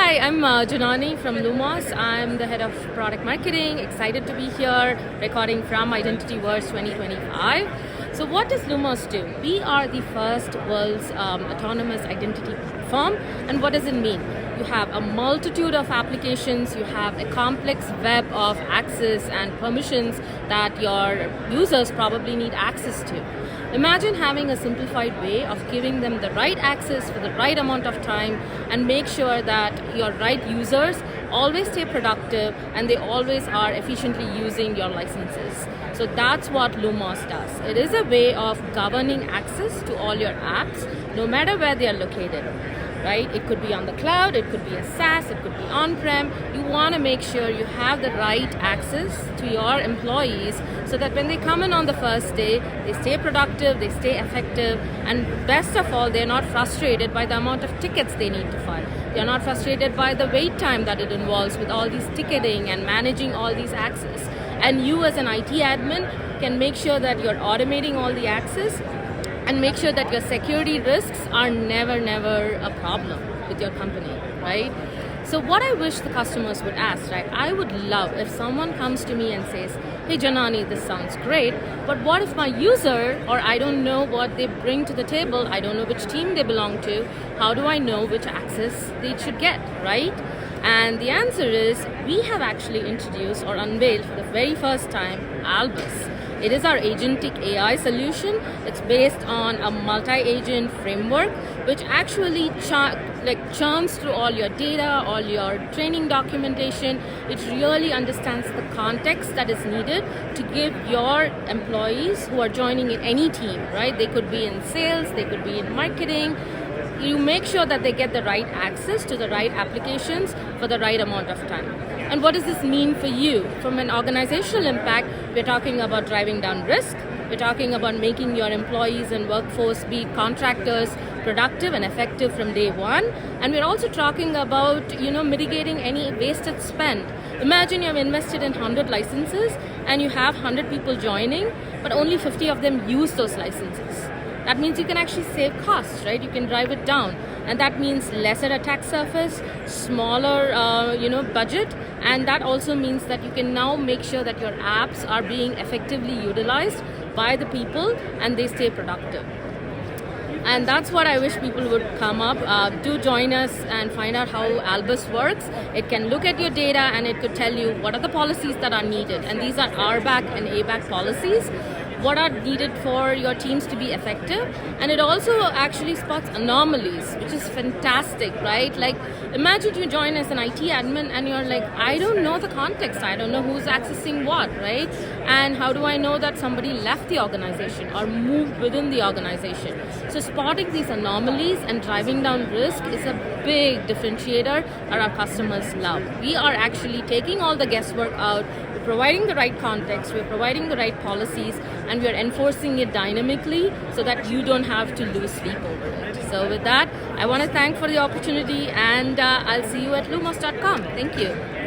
Hi, I'm Janani from Lumos. I'm the head of product marketing. Excited to be here, recording from Identiverse 2025. So what does Lumos do? We are the first world's autonomous identity platform. And what does it mean? You have a multitude of applications, you have a complex web of access and permissions that your users probably need access to. Imagine having a simplified way of giving them the right access for the right amount of time and make sure that your right users always stay productive and they always are efficiently using your licenses. So that's what Lumos does. It is a way of governing access to all your apps, no matter where they are located. Right? It could be on the cloud, it could be a SaaS, it could be on-prem. You want to make sure you have the right access to your employees so that when they come in on the first day, they stay productive, they stay effective, and best of all, they're not frustrated by the amount of tickets they need to file. They're not frustrated by the wait time that it involves with all these ticketing and managing all these access. And you as an IT admin can make sure that you're automating all the access and make sure that your security risks are never a problem with your company, right? So what I wish the customers would ask, right? I would love if someone comes to me and says, hey Janani, this sounds great, but what if my user, or I don't know what they bring to the table, I don't know which team they belong to, how do I know which access they should get, right? And the answer is, we have actually introduced or unveiled for the very first time Albus. It is our agentic AI solution. It's based on a multi-agent framework, which actually churns through all your data, all your training documentation. It really understands the context that is needed to give your employees who are joining in any team, right? They could be in sales, they could be in marketing. You make sure that they get the right access to the right applications for the right amount of time. And what does this mean for you? From an organizational impact, we're talking about driving down risk. We're talking about making your employees and workforce, be contractors, productive and effective from day one. And we're also talking about, mitigating any wasted spend. Imagine you've invested in 100 licenses and you have 100 people joining, but only 50 of them use those licenses. That means you can actually save costs, right? You can drive it down. And that means lesser attack surface, smaller, budget. And that also means that you can now make sure that your apps are being effectively utilized by the people and they stay productive. And that's what I wish people would come up. Do join us and find out how Albus works. It can look at your data and it could tell you what are the policies that are needed. And these are RBAC and ABAC policies. What are needed for your teams to be effective. And it also actually spots anomalies, which is fantastic, right? Like, imagine you join as an IT admin and you're like, I don't know the context. I don't know who's accessing what, right? And how do I know that somebody left the organization or moved within the organization? So spotting these anomalies and driving down risk is a big differentiator that our customers love. We are actually taking all the guesswork out. We're providing the right context, we're providing the right policies, and we're enforcing it dynamically so that you don't have to lose sleep over it. So with that, I want to thank for the opportunity, and I'll see you at lumos.com. Thank you.